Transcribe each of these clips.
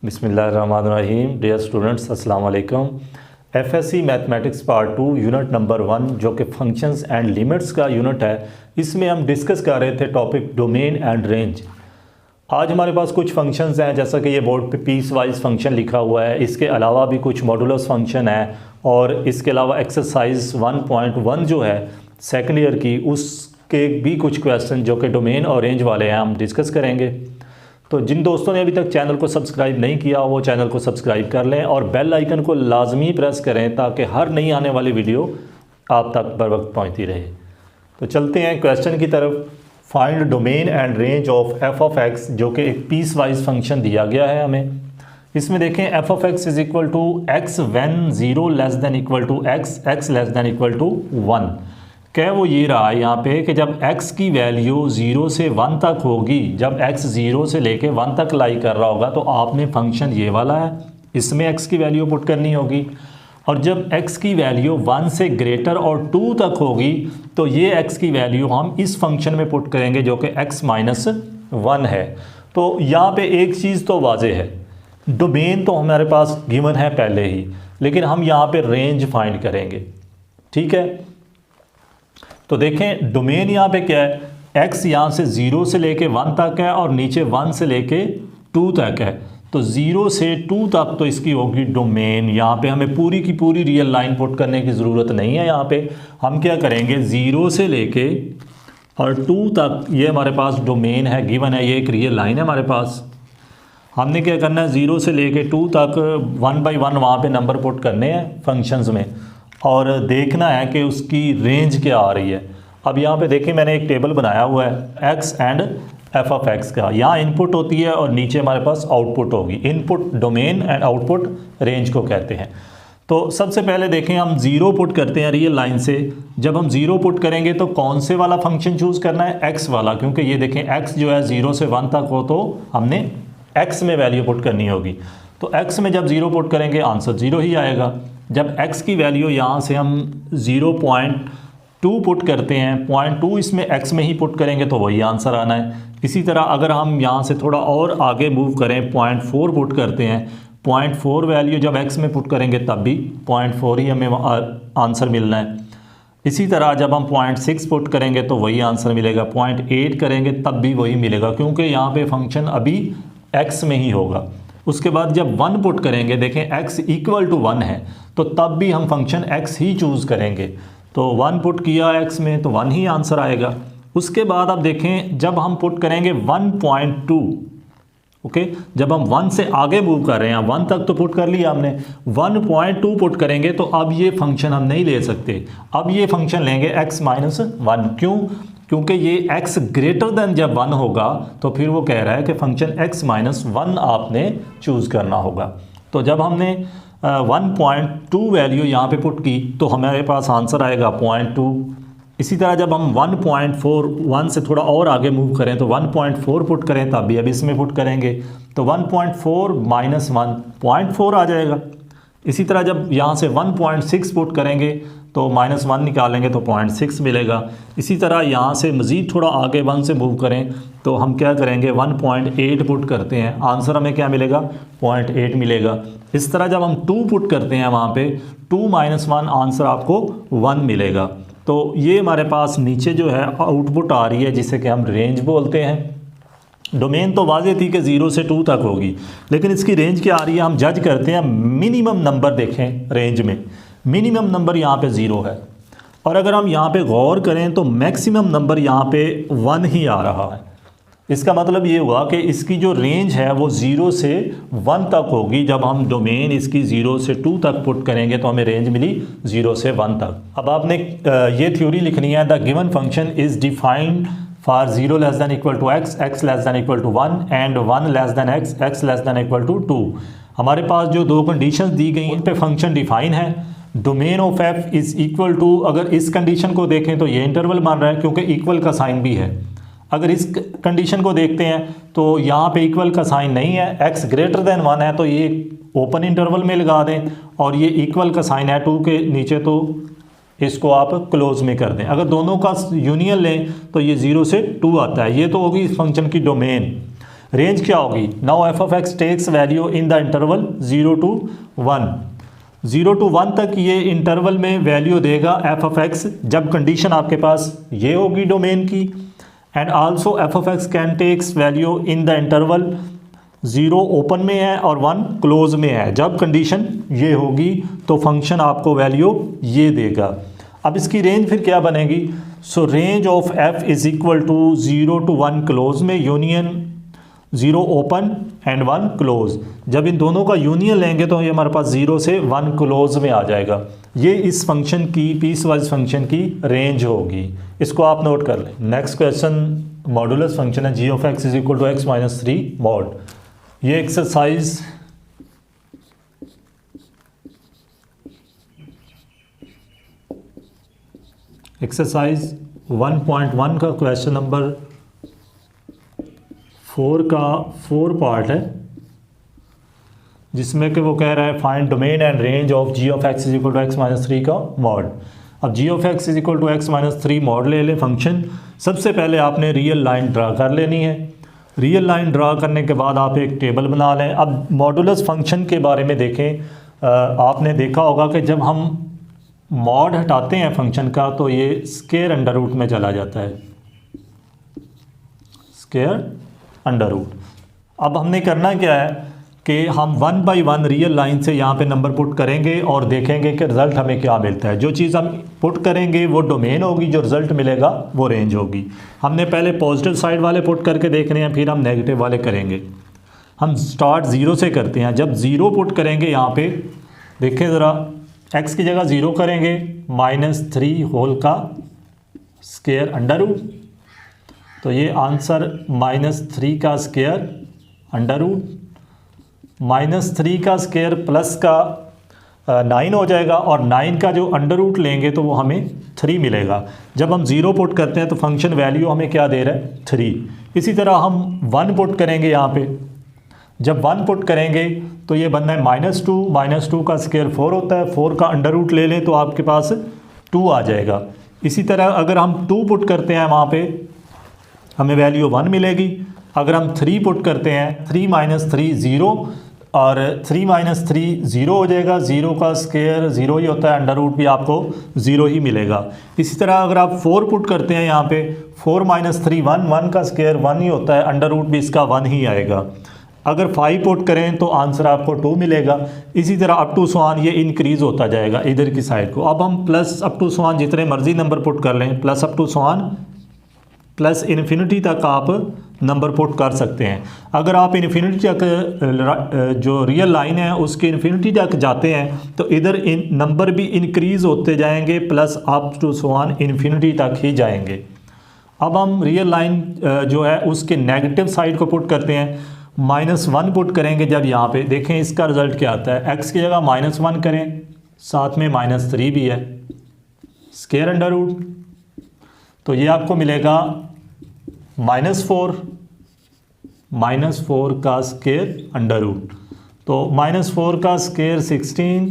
बिस्मिल्लाहिर्रहमानिर्रहीम। Dear students, अस्सलाम वालेकुम। FSc mathematics part 2 unit number 1 जो कि फंक्शंस एंड लिमिट्स का यूनिट है, इसमें हम डिस्कस कर रहे थे टॉपिक डोमेन एंड रेंज। आज हमारे पास कुछ फंक्शंस हैं, जैसा कि ये बोर्ड पे पीस वाइज फंक्शन लिखा हुआ है। इसके अलावा भी कुछ मॉडुलस फंक्शन है और इसके अलावा एक्सरसाइज 1.1 जो है सेकेंड ईयर की, उसके भी कुछ क्वेश्चन जो कि डोमेन और रेंज वाले हैं हम डिस्कस करेंगे। तो जिन दोस्तों ने अभी तक चैनल को सब्सक्राइब नहीं किया वो चैनल को सब्सक्राइब कर लें और बेल आइकन को लाजमी प्रेस करें ताकि हर नई आने वाली वीडियो आप तक बर वक्त पहुँचती रहे। तो चलते हैं क्वेश्चन की तरफ। Find domain and range of F of x, जो कि एक पीस वाइज फंक्शन दिया गया है हमें। इसमें देखें F of x is equal to X when 0 less than equal to X, X less than equal to 1। क्या वो ये रहा है यहाँ पे कि जब x की वैल्यू 0 से 1 तक होगी, जब x 0 से लेके 1 तक लाई कर रहा होगा तो आपने फंक्शन ये वाला है, इसमें x की वैल्यू पुट करनी होगी। और जब x की वैल्यू 1 से ग्रेटर और 2 तक होगी तो ये x की वैल्यू हम इस फंक्शन में पुट करेंगे जो कि x माइनस 1 है। तो यहाँ पे एक चीज़ तो वाजे है, डोमेन तो हमारे पास गिवन है पहले ही, लेकिन हम यहाँ पे रेंज फाइंड करेंगे। ठीक है, तो देखें डोमेन यहाँ पे क्या है, x यहाँ से 0 से लेके 1 तक है और नीचे 1 से लेके 2 तक है। तो 0 से 2 तक तो इसकी होगी डोमेन। यहाँ पे हमें पूरी की पूरी रियल लाइन पुट करने की ज़रूरत नहीं है। यहाँ पे हम क्या करेंगे, 0 से लेके और 2 तक ये हमारे पास डोमेन है, गिवन है, ये एक रियल लाइन है हमारे पास। हमने क्या करना है, 0 से लेके 2 तक 1 बाई 1 वहाँ पे नंबर पुट करने हैं फंक्शंस में और देखना है कि उसकी रेंज क्या आ रही है। अब यहाँ पे देखिए मैंने एक टेबल बनाया हुआ है x and F of x का। यहाँ इनपुट होती है और नीचे हमारे पास आउटपुट होगी। Input domain and output range को कहते हैं। तो सबसे पहले देखें हम 0 पुट करते हैं रियल लाइन से। जब हम 0 पुट करेंगे तो कौन से वाला फंक्शन चूज़ करना है, x वाला, क्योंकि ये देखें x जो है 0 से 1 तक हो तो हमने x में वैल्यू पुट करनी होगी। तो x में जब 0 पुट करेंगे आंसर 0 ही आएगा। जब x की वैल्यू यहाँ से हम 0.2 पुट करते हैं, 0.2 इसमें x में ही पुट करेंगे तो वही आंसर आना है। इसी तरह अगर हम यहाँ से थोड़ा और आगे मूव करें, 0.4 पुट करते हैं, 0.4 वैल्यू जब x में पुट करेंगे तब भी 0.4 ही हमें आंसर मिलना है। इसी तरह जब हम 0.6 पुट करेंगे तो वही आंसर मिलेगा, 0.8 करेंगे तब भी वही मिलेगा, क्योंकि यहाँ पे फंक्शन अभी x में ही होगा। उसके बाद जब 1 पुट करेंगे, देखें x इक्वल टू 1 है तो तब भी हम फंक्शन x ही चूज़ करेंगे। तो 1 पुट किया x में तो 1 ही आंसर आएगा। उसके बाद अब देखें जब हम पुट करेंगे 1.2, ओके, जब हम 1 से आगे मूव कर रहे हैं, 1 तक तो पुट कर लिया हमने, 1.2 पुट करेंगे तो अब ये फंक्शन हम नहीं ले सकते। अब ये फंक्शन लेंगे x माइनस 1। क्यों? क्योंकि ये x ग्रेटर देन जब 1 होगा तो फिर वो कह रहा है कि फंक्शन x माइनस 1 आपने चूज़ करना होगा। तो जब हमने 1.2 वैल्यू यहाँ पे पुट की तो हमारे पास आंसर आएगा 0.2। इसी तरह जब हम 1.4, 1 से थोड़ा और आगे मूव करें तो 1.4 पुट करें तब भी अब इसमें पुट करेंगे तो 1.4 माइनस 1 0.4 आ जाएगा। इसी तरह जब यहाँ से 1.6 पुट करेंगे तो माइनस 1 निकालेंगे तो 0.6 मिलेगा। इसी तरह यहाँ से मज़ीद थोड़ा आगे 1 से मूव करें तो हम क्या करेंगे, 1.8 पुट करते हैं, आंसर हमें क्या मिलेगा, 0.8 मिलेगा। इस तरह जब हम 2 पुट करते हैं वहाँ पे 2 माइनस 1 आंसर आपको 1 मिलेगा। तो ये हमारे पास नीचे जो है आउटपुट आ रही है जिसे कि हम रेंज बोलते हैं। डोमेन तो वाज़े थी कि 0 से 2 तक होगी, लेकिन इसकी रेंज क्या आ रही है हम जज करते हैं। मिनिमम नंबर देखें रेंज में, मिनिमम नंबर यहाँ पे 0 है और अगर हम यहाँ पे गौर करें तो मैक्सिमम नंबर यहाँ पे 1 ही आ रहा है। इसका मतलब ये हुआ कि इसकी जो रेंज है वो 0 से 1 तक होगी। जब हम डोमेन इसकी 0 से 2 तक पुट करेंगे तो हमें रेंज मिली 0 से 1 तक। अब आपने ये थ्योरी लिखनी है, the given function is defined for 0 less than equal to x, x less than equal to 1 and 1 less than x, x less than equal to 2। हमारे पास जो दो कंडीशंस दी गई उन पे फंक्शन डिफाइन है। Domain of f is equal to, अगर इस condition को देखें तो ये इंटरवल मान रहा है क्योंकि इक्वल का साइन भी है। अगर इस कंडीशन को देखते हैं तो यहाँ पे इक्वल का साइन नहीं है, x ग्रेटर देन 1 है तो ये ओपन इंटरवल में लगा दें और ये इक्वल का साइन है 2 के नीचे तो इसको आप क्लोज में कर दें। अगर दोनों का यूनियन लें तो ये 0 से 2 आता है। ये तो होगी इस फंक्शन की डोमेन। रेंज क्या होगी? Now F of X takes value in the interval 0 to 1, 0 to 1 तक ये इंटरवल में वैल्यू देगा एफ ऑफ एक्स जब कंडीशन आपके पास ये होगी डोमेन की। And also F of X can takes value in the interval 0 open में है और 1 क्लोज में है। जब कंडीशन ये होगी तो फंक्शन आपको वैल्यू ये देगा। अब इसकी रेंज फिर क्या बनेगी? So range of F is equal to 0 to 1 close में यूनियन 0 ओपन एंड 1 क्लोज। जब इन दोनों का यूनियन लेंगे तो ये हमारे पास 0 से 1 क्लोज में आ जाएगा। ये इस फंक्शन की पीस वाइज फंक्शन की रेंज होगी, इसको आप नोट कर लें। नेक्स्ट क्वेश्चन मॉडुलस फंक्शन है g of x is equal to x minus 3 mod. ये एक्सरसाइज एक्सरसाइज 1.1 का क्वेश्चन नंबर 4 का 4 पार्ट है, जिसमें कि वो कह रहा है find domain and range of g of x is equal to x minus 3 का मॉड। अब g of x is equal to x minus 3 mod ले लें फंक्शन। सबसे पहले आपने रियल लाइन ड्रा कर लेनी है। रियल लाइन ड्रा करने के बाद आप एक टेबल बना लें। अब मॉडुलस फंक्शन के बारे में देखें, आपने देखा होगा कि जब हम मॉड हटाते हैं फंक्शन का तो ये स्क्वायर अंडर रूट में चला जाता है, स्क्वायर अंडर रूट। अब हमने करना क्या है कि हम 1 by 1 रियल लाइन से यहाँ पे नंबर पुट करेंगे और देखेंगे कि रिज़ल्ट हमें क्या मिलता है। जो चीज़ हम पुट करेंगे वो डोमेन होगी, जो रिज़ल्ट मिलेगा वो रेंज होगी। हमने पहले पॉजिटिव साइड वाले पुट करके देखने हैं, फिर हम नेगेटिव वाले करेंगे। हम स्टार्ट 0 से करते हैं। जब 0 पुट करेंगे यहाँ पे देखें ज़रा, x की जगह 0 करेंगे -3 होल का स्क्वायर अंडर रूट, तो ये आंसर -3 का स्क्वायर अंडर रूट, -3 का स्क्वायर प्लस का 9 हो जाएगा और 9 का जो अंडर रूट लेंगे तो वो हमें 3 मिलेगा। जब हम 0 पुट करते हैं तो फंक्शन वैल्यू हमें क्या दे रहा है? 3। इसी तरह हम 1 पुट करेंगे यहाँ पे। जब 1 पुट करेंगे तो ये बनना है -2 का स्क्वायर 4 होता है, 4 का अंडर रूट ले लें तो आपके पास 2 आ जाएगा। इसी तरह अगर हम 2 पुट करते हैं वहाँ पे हमें वैल्यू 1 मिलेगी। अगर हम 3 पुट करते हैं 3 - 3 0 और 3 - 3 0 हो जाएगा। 0 का स्क्वायर 0 ही होता है, अंडर रूट भी आपको 0 ही मिलेगा। इसी तरह अगर आप 4 पुट करते हैं यहाँ पे 4 - 3 1 का स्क्वायर 1 ही होता है, अंडर रूट भी इसका 1 ही आएगा। अगर 5 पुट करें तो आंसर आपको 2 मिलेगा। इसी तरह अप टू स्वान ये इंक्रीज़ होता जाएगा इधर की साइड को। अब हम प्लस अप टू स्वान जितने मर्जी नंबर पुट कर लें, प्लस अप टू स्वान प्लस इन्फिनिटी तक आप नंबर पुट कर सकते हैं। अगर आप इन्फिनिटी तक जो रियल लाइन है उसके इन्फिनिटी तक जाते हैं तो इधर नंबर भी इंक्रीज़ होते जाएंगे, प्लस अप टू स्वान इन्फिनिटी तक ही जाएंगे। अब हम रियल लाइन जो है उसके नेगेटिव साइड को पुट करते हैं। -1 पुट करेंगे जब यहाँ पे देखें इसका रिज़ल्ट क्या आता है। x की जगह -1 करें, साथ में -3 भी है, स्क्वायर अंडर रूट, तो ये आपको मिलेगा -4 का स्क्वायर अंडर रूट, तो -4 का स्क्वायर 16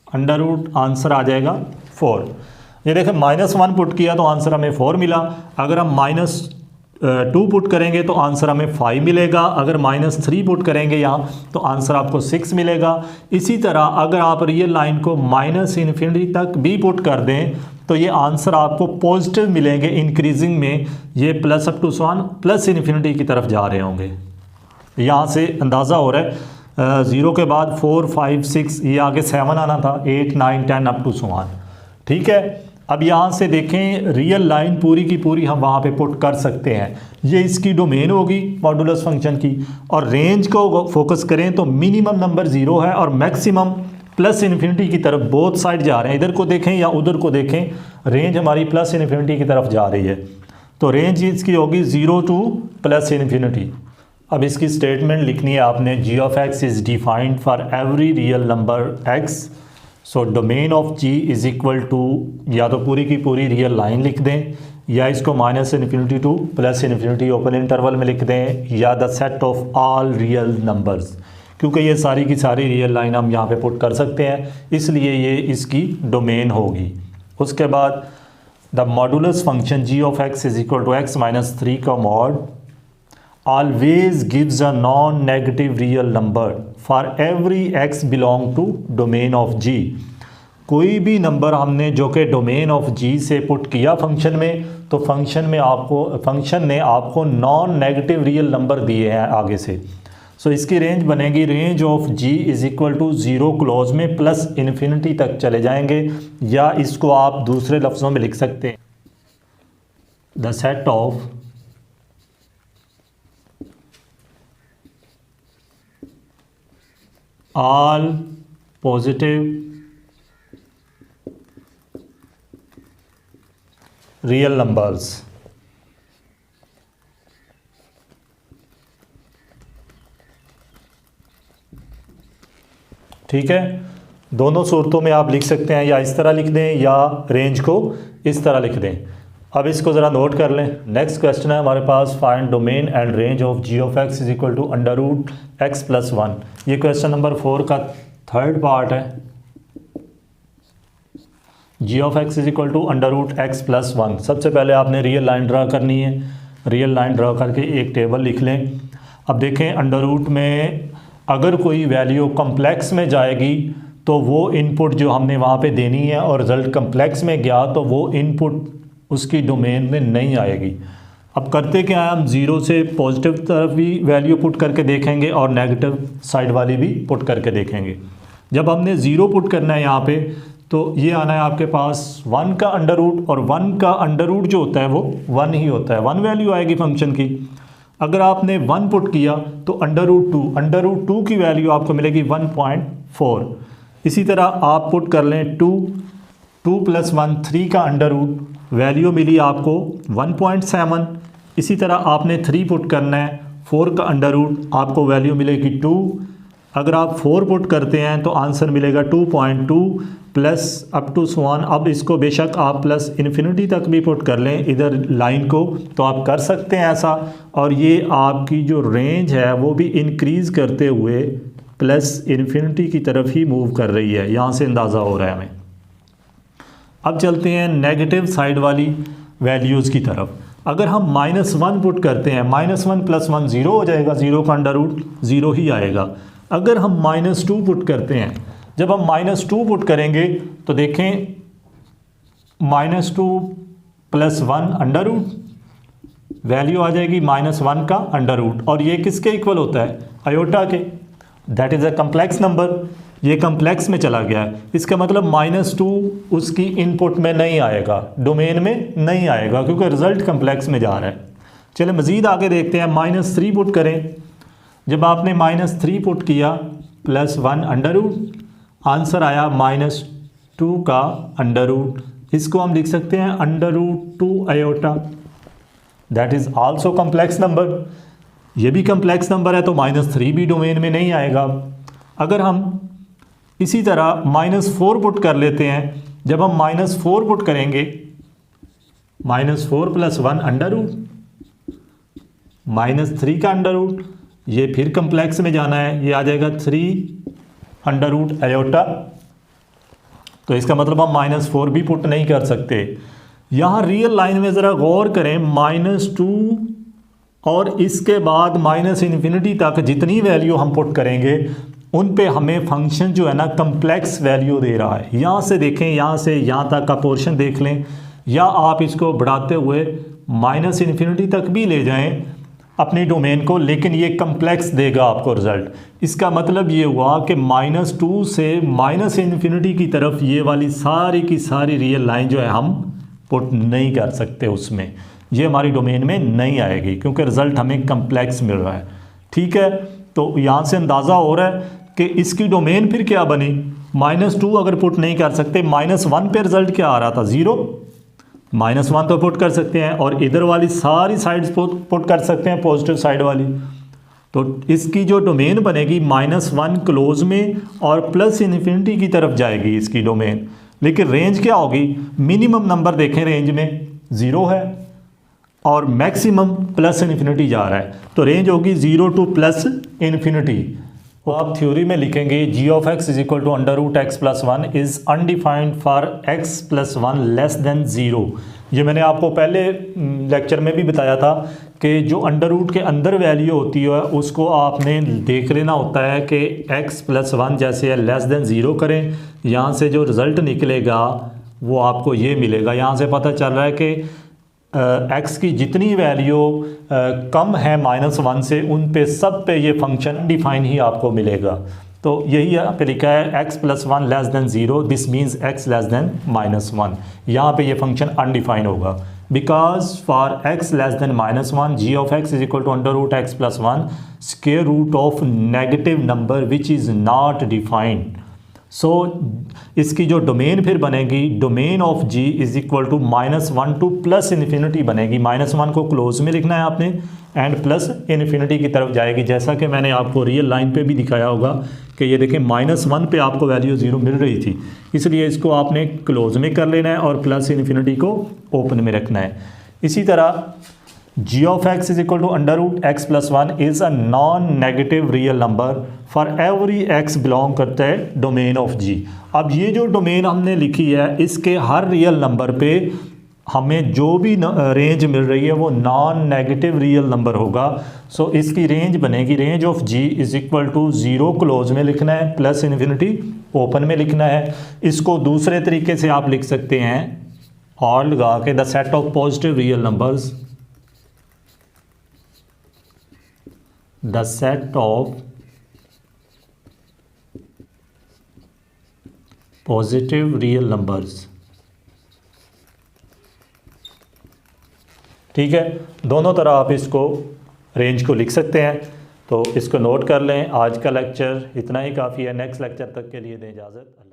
अंडर रूट, आंसर आ जाएगा 4। ये देखें -1 पुट किया तो आंसर हमें 4 मिला। अगर हम -2 पुट करेंगे तो आंसर हमें 5 मिलेगा। अगर -3 पुट करेंगे यहाँ तो आंसर आपको 6 मिलेगा। इसी तरह अगर आप रियल लाइन को -इन्फिनिटी तक भी पुट कर दें तो ये आंसर आपको पॉजिटिव मिलेंगे इंक्रीजिंग में। ये प्लस अप टू स्वान प्लस इन्फिनिटी की तरफ जा रहे होंगे। यहाँ से अंदाज़ा हो रहा है 0 के बाद 4 5 6 ये आगे 7 आना था, 8 9 10 अप टू स्वान। ठीक है, अब यहाँ से देखें रियल लाइन पूरी की पूरी हम वहाँ पे पुट कर सकते हैं। ये इसकी डोमेन होगी मॉडुलस फंक्शन की। और रेंज को फोकस करें तो मिनिमम नंबर 0 है और मैक्सिमम प्लस इन्फिनिटी की तरफ बोथ साइड जा रहे हैं। इधर को देखें या उधर को देखें, रेंज हमारी प्लस इन्फिनिटी की तरफ जा रही है। तो रेंज इसकी होगी 0 to प्लस इन्फिनिटी। अब इसकी स्टेटमेंट लिखनी है आपने, g of x is defined for every real number x. So domain of ji is equal to, या तो पूरी की पूरी रियल लाइन लिख दें या इसको -infinity to plus infinity open interval में लिख दें, या the set of all real numbers, क्योंकि ये सारी की सारी रियल लाइन हम यहाँ पे पुट कर सकते हैं, इसलिए ये इसकी डोमेन होगी। उसके बाद the modulus function G of x is equal to X -3 का mod. always gives a non-negative real number for every x belong to domain of g। कोई भी नंबर हमने जो कि डोमेन ऑफ जी से पुट किया फंक्शन में, तो फंक्शन ने आपको नॉन नेगेटिव रियल नंबर दिए हैं आगे से। सो इसकी रेंज बनेगी range of ji is equal to zero close में प्लस इन्फिनिटी तक चले जाएंगे, या इसको आप दूसरे लफ्ज़ों में लिख सकते हैं the set of all positive real numbers। ठीक है, दोनों सूरतों में आप लिख सकते हैं, या इस तरह लिख दें या रेंज को इस तरह लिख दें। अब इसको ज़रा नोट कर लें। नेक्स्ट क्वेश्चन है हमारे पास, find domain and range of g of x is equal to under root x plus one. ये क्वेश्चन नंबर 4 का थर्ड पार्ट है। G of x is equal to under root x plus one. सबसे पहले आपने real line draw करनी है। Real line draw करके एक टेबल लिख लें। अब देखें, अंडर रूट में अगर कोई वैल्यू कम्प्लेक्स में जाएगी तो वो इनपुट जो हमने वहाँ पे देनी है और रिज़ल्ट कम्प्लेक्स में गया तो वो इनपुट उसकी डोमेन में नहीं आएगी। अब करते क्या है, हम ज़ीरो से पॉजिटिव तरफ भी वैल्यू पुट करके देखेंगे और नेगेटिव साइड वाली भी पुट करके देखेंगे। जब हमने ज़ीरो पुट करना है यहाँ पे, तो ये आना है आपके पास 1 का अंडर रूट, और 1 का अंडर रूट जो होता है वो 1 ही होता है, 1 वैल्यू आएगी फंक्शन की। अगर आपने 1 पुट किया तो अंडर रूट 2 की वैल्यू आपको मिलेगी 1.4। इसी तरह आप पुट कर लें 2 + 1 3 का अंडर रूट, वैल्यू मिली आपको 1.7। इसी तरह आपने 3 पुट करना है, 4 का अंडर रूट, आपको वैल्यू मिलेगी 2। अगर आप 4 पुट करते हैं तो आंसर मिलेगा 2.2 प्लस अप टू स्वान। अब इसको बेशक आप प्लस इन्फिनिटी तक भी पुट कर लें इधर लाइन को, तो आप कर सकते हैं ऐसा। और ये आपकी जो रेंज है वो भी इंक्रीज़ करते हुए प्लस इन्फिनिटी की तरफ ही मूव कर रही है, यहाँ से अंदाज़ा हो रहा है हमें। अब चलते हैं नेगेटिव साइड वाली वैल्यूज़ की तरफ। अगर हम -1 पुट करते हैं, -1 + 1 0 हो जाएगा, 0 का अंडर रूट 0 ही आएगा। अगर हम -2 पुट करते हैं, जब हम -2 पुट करेंगे तो देखें -2 + 1 अंडर रूट, वैल्यू आ जाएगी -1 का अंडर रूट, और ये किसके इक्वल होता है, आयोटा के। That is a complex number, ये कम्प्लेक्स में चला गया है। इसका मतलब -2 उसकी इनपुट में नहीं आएगा, डोमेन में नहीं आएगा, क्योंकि रिज़ल्ट कम्प्लेक्स में जा रहा है। चलिए मज़ीद आगे देखते हैं। -3 पुट करें, जब आपने -3 पुट किया + 1 अंडर रूट, आंसर आया -2 का अंडर रूट। इसको हम लिख सकते हैं under root 2 iota. That is also complex number, ये भी कम्प्लेक्स नंबर है, तो -3 भी डोमेन में नहीं आएगा। अगर हम इसी तरह -4 पुट कर लेते हैं, जब हम -4 पुट करेंगे, -4 + 1 अंडर रूट, -3 का अंडर रूट, ये फिर कम्प्लेक्स में जाना है, ये आ जाएगा 3 अंडर रूट आयोटा। तो इसका मतलब हम -4 भी पुट नहीं कर सकते। यहाँ रियल लाइन में ज़रा गौर करें, -2 और इसके बाद -इन्फिनिटी तक जितनी वैल्यू हम पुट करेंगे उन पे हमें फंक्शन जो है ना कम्प्लेक्स वैल्यू दे रहा है। यहाँ से देखें, यहाँ से यहाँ तक का पोर्शन देख लें, या आप इसको बढ़ाते हुए -इन्फिनिटी तक भी ले जाएं अपनी डोमेन को, लेकिन ये कम्प्लेक्स देगा आपको रिज़ल्ट। इसका मतलब ये हुआ कि -2 से -इन्फिनिटी की तरफ ये वाली सारी की सारी रियल लाइन जो है हम पुट नहीं कर सकते उसमें, ये हमारी डोमेन में नहीं आएगी, क्योंकि रिज़ल्ट हमें कम्प्लेक्स मिल रहा है। ठीक है, तो यहाँ से अंदाज़ा हो रहा है कि इसकी डोमेन फिर क्या बनी। -2 अगर पुट नहीं कर सकते, -1 पे रिज़ल्ट क्या आ रहा था, 0। -1 तो पुट कर सकते हैं, और इधर वाली सारी साइड्स पुट कर सकते हैं, पॉजिटिव साइड वाली। तो इसकी जो डोमेन बनेगी -1 क्लोज में और प्लस इन्फिनिटी की तरफ जाएगी इसकी डोमेन। लेकिन रेंज क्या होगी, मिनिमम नंबर देखें रेंज में 0 है और मैक्सिमम प्लस इन्फिनिटी जा रहा है, तो रेंज होगी 0 to प्लस इन्फिनिटी। तो आप थ्योरी में लिखेंगे g of x is equal to under root x plus 1 is undefined for x + 1 less than 0। ये मैंने आपको पहले लेक्चर में भी बताया था कि जो अंडर रूट के अंदर वैल्यू होती है उसको आपने देख लेना होता है कि x+1 जैसे है लेस देन 0 करें, यहाँ से जो रिज़ल्ट निकलेगा वो आपको ये मिलेगा। यहाँ से पता चल रहा है कि x की जितनी वैल्यू कम है -1 से उन पे सब पे ये फंक्शन डिफाइन ही आपको मिलेगा। तो यही यहाँ पे लिखा है x+1 less than 0, this means x less than -1। यहाँ पे ये फंक्शन अनडिफाइंड होगा because for x less than -1 g of x is equal to under root x+1 square root of negative number which is not defined. So इसकी जो domain फिर बनेगी, domain of g is equal to -1 to plus infinity बनेगी। -1 को close में लिखना है आपने एंड प्लस इन्फिनिटी की तरफ जाएगी, जैसा कि मैंने आपको रियल लाइन पे भी दिखाया होगा कि ये देखें -1 पे आपको वैल्यू 0 मिल रही थी, इसलिए इसको आपने क्लोज में कर लेना है और प्लस इन्फिनिटी को ओपन में रखना है। इसी तरह g of x is equal to under root x+1 is a non negative real number for every x belong करता है डोमेन ऑफ g। अब ये जो डोमेन हमने लिखी है इसके हर रियल नंबर पे हमें जो भी रेंज मिल रही है वो नॉन नेगेटिव रियल नंबर होगा। सो इसकी रेंज बनेगी, range of g is equal to 0 close में लिखना है, प्लस इन्फिनिटी ओपन में लिखना है। इसको दूसरे तरीके से आप लिख सकते हैं और लगा के the set of positive real numbers, the set of positive real numbers। ठीक है, दोनों तरह आप इसको रेंज को लिख सकते हैं, तो इसको नोट कर लें। आज का लेक्चर इतना ही काफ़ी है, नेक्स्ट लेक्चर तक के लिए दें इजाज़त।